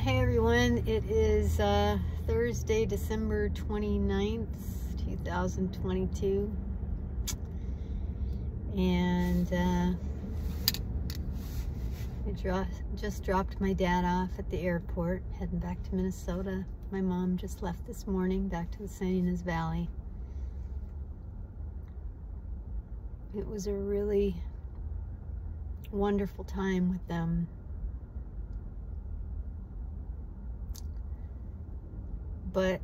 Hey everyone, it is Thursday, December 29th, 2022, and I just dropped my dad off at the airport, heading back to Minnesota. My mom just left this morning, back to the San Ynez Valley. It was a really wonderful time with them. But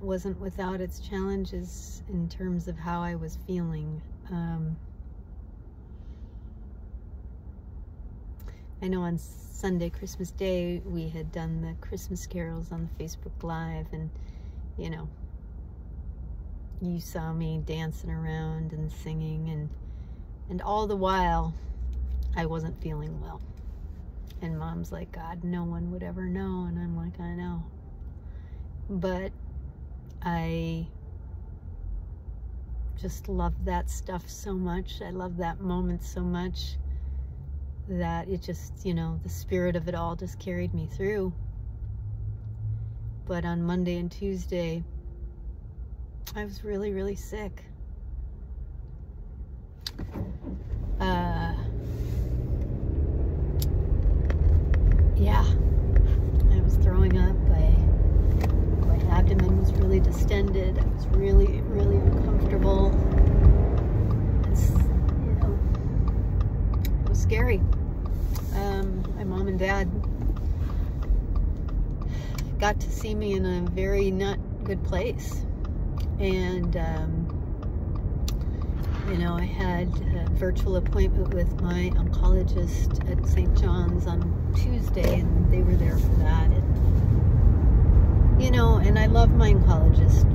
wasn't without its challenges in terms of how I was feeling. I know on Sunday, Christmas Day, we had done the Christmas carols on the Facebook Live, and you know, you saw me dancing around and singing, and all the while I wasn't feeling well. And Mom's like, God, no one would ever know. And I'm like, I know. But I just love that stuff so much. I love that moment so much that it just, you know, the spirit of it all just carried me through. But on Monday and Tuesday, I was really, really sick. Yeah, I was throwing up. My abdomen was really distended. I was really, really uncomfortable. You know, it was scary. My mom and dad got to see me in a very not good place. And, you know, I had a virtual appointment with my oncologist at St. John's on Tuesday, and they were there for that. And, you know, and I love my oncologist.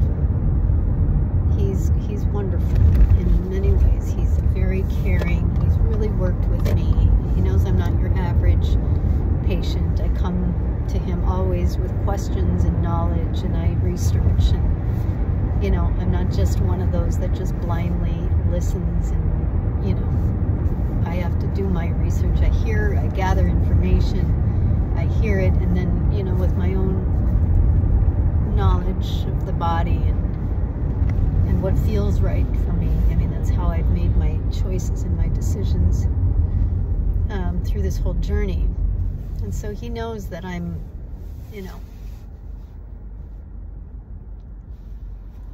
He's wonderful in many ways. He's very caring. He's really worked with me. He knows I'm not your average patient. I come to him always with questions and knowledge, and I research, and, you know, I'm not just one of those that just blindly listens, and, you know, I have to do my research. I gather information, I hear it, and then, you know, with my own knowledge of the body and what feels right for me. I mean, that's how I've made my choices and my decisions through this whole journey. And so he knows that I'm, you know,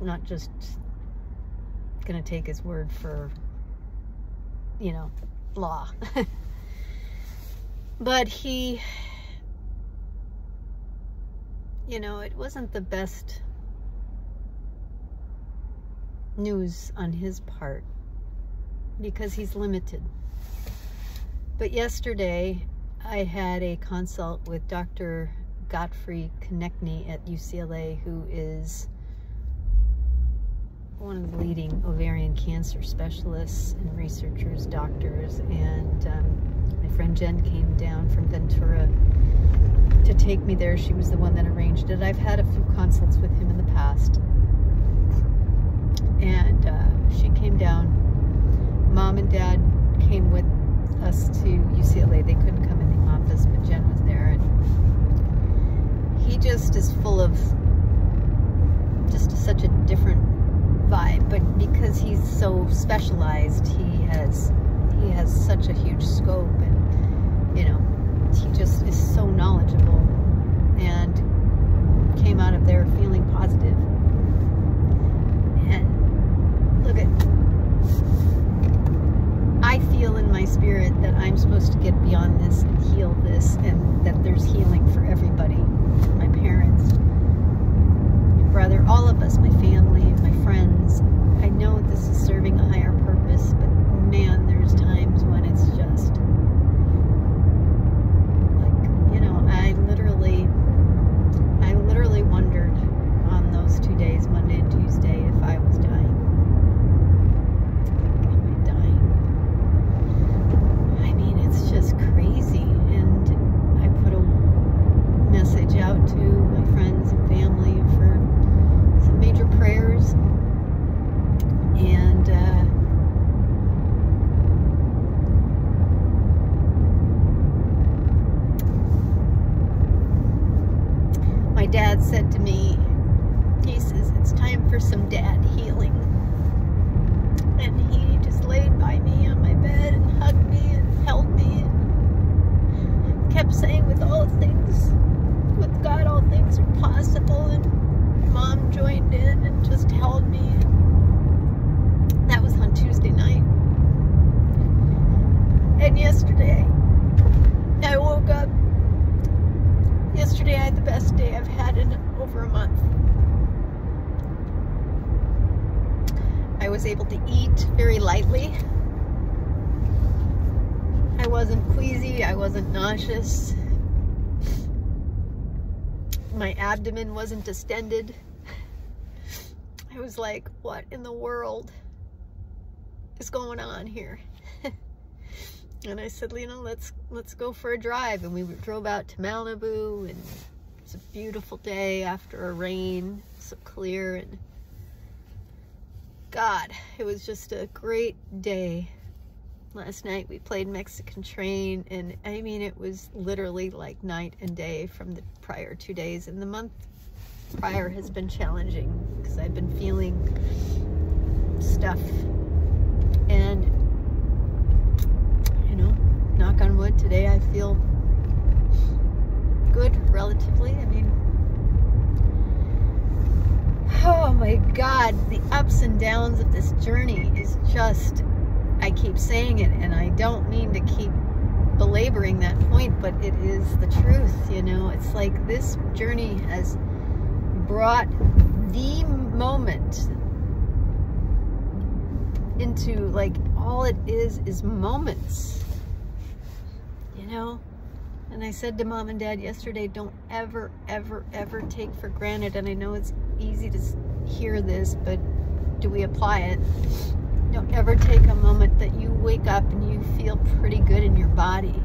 not just gonna take his word for, you know, law. But he, you know, it wasn't the best news on his part because he's limited. But yesterday I had a consult with Dr. Godfrey Konechny at UCLA, who is one of the leading ovarian cancer specialists and researchers, doctors, and my friend Jen came down from Ventura to take me there. She was the one that arranged it. I've had a few consults with him in the past, and she came down. Mom and Dad came with us to UCLA. They couldn't come in the office, but Jen was there, and he just is full of just such a different vibe. But because he's so specialized, he has such a huge scope, and, you know, he just is so knowledgeable, and came out of there feeling positive. And look at, I feel in my spirit that I'm supposed to get beyond this and heal this, and that there's healing for everybody, my parents, my brother, all of us, my family, my friends. I know this is serving a higher purpose, but man, there's times when it's just like, you know, my dad said to me, he says, it's time for some dad healing. And he just laid by me on my bed and hugged me and held me and kept saying, with all things, with God, all things are possible. And Mom joined in and just held me. That was on Tuesday night. And yesterday, I woke up. Yesterday I had the best day I've had in over a month. I was able to eat very lightly. I wasn't queasy, I wasn't nauseous. My abdomen wasn't distended. I was like, what in the world is going on here? And I said, you know, let's go for a drive. And we drove out to Malibu, and it's a beautiful day after a rain, so clear. And God, it was just a great day. Last night we played Mexican Train, and I mean, it was literally like night and day from the prior 2 days. And the month prior has been challenging because I've been feeling stuff. And knock on wood, today I feel good, relatively. I mean, oh my God, the ups and downs of this journey is just, I keep saying it, and I don't mean to keep belaboring that point, but it is the truth, you know. It's like this journey has brought the moment into, like, all it is moments. You know, and I said to Mom and Dad yesterday, don't ever, ever, ever take for granted, and I know it's easy to hear this, but do we apply it? Don't ever take a moment that you wake up and you feel pretty good in your body.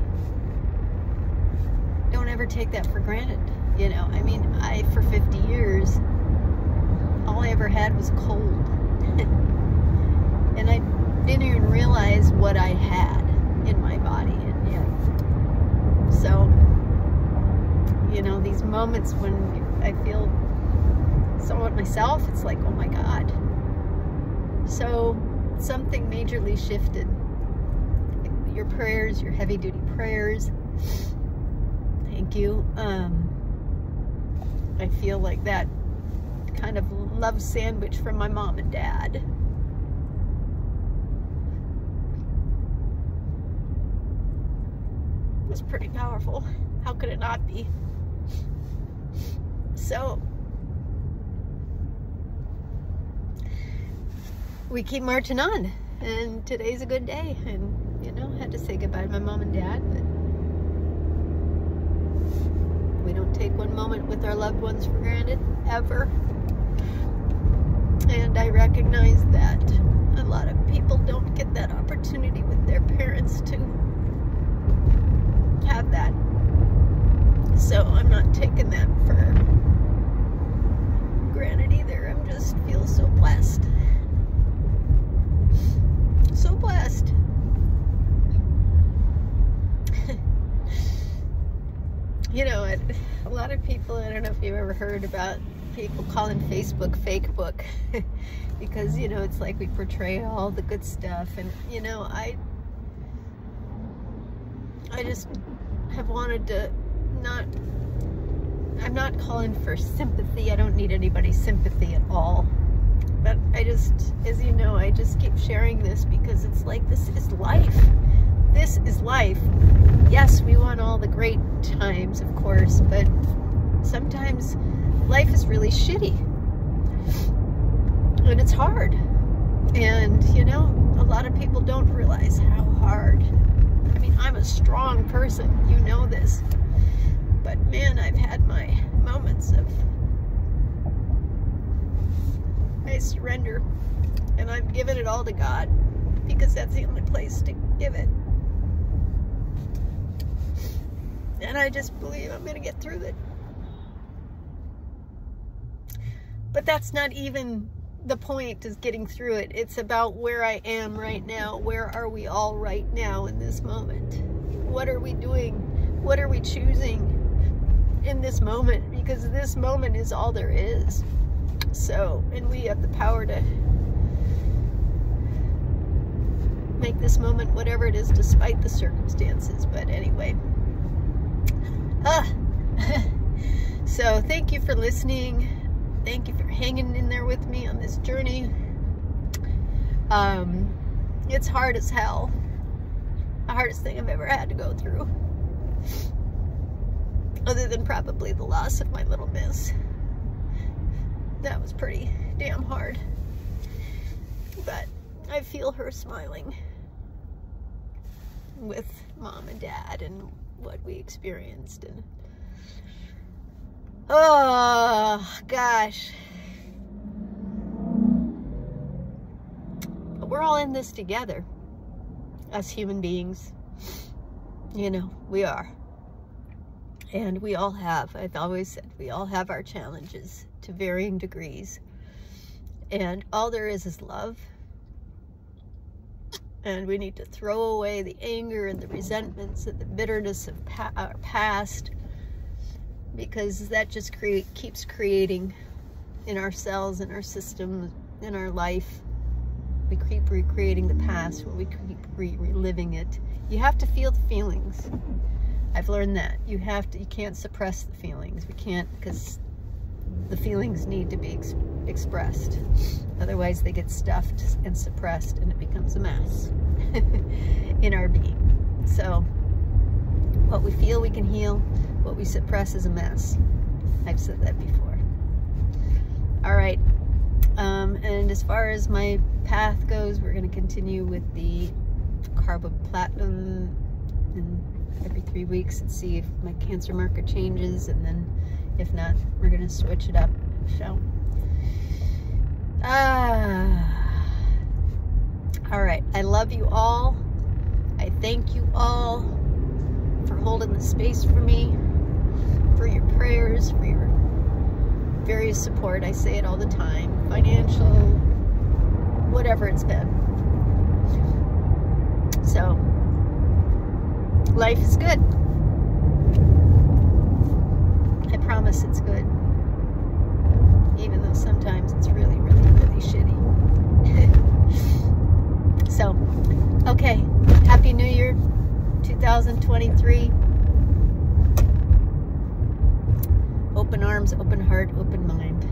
Don't ever take that for granted, you know. I mean, for 50 years, all I ever had was cold. And I didn't even realize what I had in my body. So, you know, these moments when I feel somewhat myself, it's like, oh my God. So something majorly shifted. Your prayers, your heavy duty prayers. Thank you. I feel like that kind of love sandwich from my mom and dad. Was pretty powerful. How could it not be? So we keep marching on, and today's a good day. And you know, I had to say goodbye to my mom and dad, but we don't take one moment with our loved ones for granted, ever. And I recognize that a lot of people don't get that opportunity with their parents to have that. So I'm not taking that for granted either. I'm just feel so blessed. So blessed. You know, a lot of people, I don't know if you've ever heard about people calling Facebook fake book because, you know, it's like we portray all the good stuff. And, you know, I just have wanted to I'm not calling for sympathy. I don't need anybody's sympathy at all. But I just, as you know, I just keep sharing this because it's like, this is life. This is life. Yes, we want all the great times, of course, but sometimes life is really shitty. And it's hard. And, you know, a lot of people don't realize how hard. I mean, I'm a strong person, you know this. But man, I've had my moments of I surrender, and I'm giving it all to God because that's the only place to give it. And I just believe I'm going to get through it. But that's not even the point, is getting through it. It's about where I am right now. Where are we all right now in this moment? What are we doing? What are we choosing in this moment, because this moment is all there is. So, and we have the power to make this moment whatever it is, despite the circumstances. But anyway, so thank you for listening. Thank you for hanging in there with me on this journey. It's hard as hell. The hardest thing I've ever had to go through, other than probably the loss of my little miss. That was pretty damn hard, but I feel her smiling with Mom and Dad and what we experienced. And oh gosh, but we're all in this together as human beings. You know, we are. And we all have, I've always said, we all have our challenges to varying degrees. And all there is love. And we need to throw away the anger and the resentments and the bitterness of our past, because that just keeps creating in ourselves, in our system, in our life. We keep recreating the past when we keep reliving it. You have to feel the feelings. I've learned that. You can't suppress the feelings. We can't, because the feelings need to be expressed. Otherwise they get stuffed and suppressed and it becomes a mess in our being. So what we feel we can heal, what we suppress is a mess. I've said that before. All right. And as far as my path goes, we're going to continue with the carboplatin every 3 weeks and see if my cancer marker changes, and then if not, we're going to switch it up. So all right, I love you all. I thank you all for holding the space for me, for your prayers, for your various support. I say it all the time, financial, whatever it's been. So life is good. I promise it's good. Even though sometimes it's really, really, really shitty. So, okay. Happy New Year, 2023. Open arms, open heart, open mind.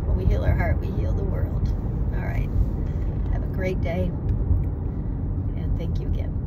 When we heal our heart, we heal the world. All right. Have a great day. And thank you again.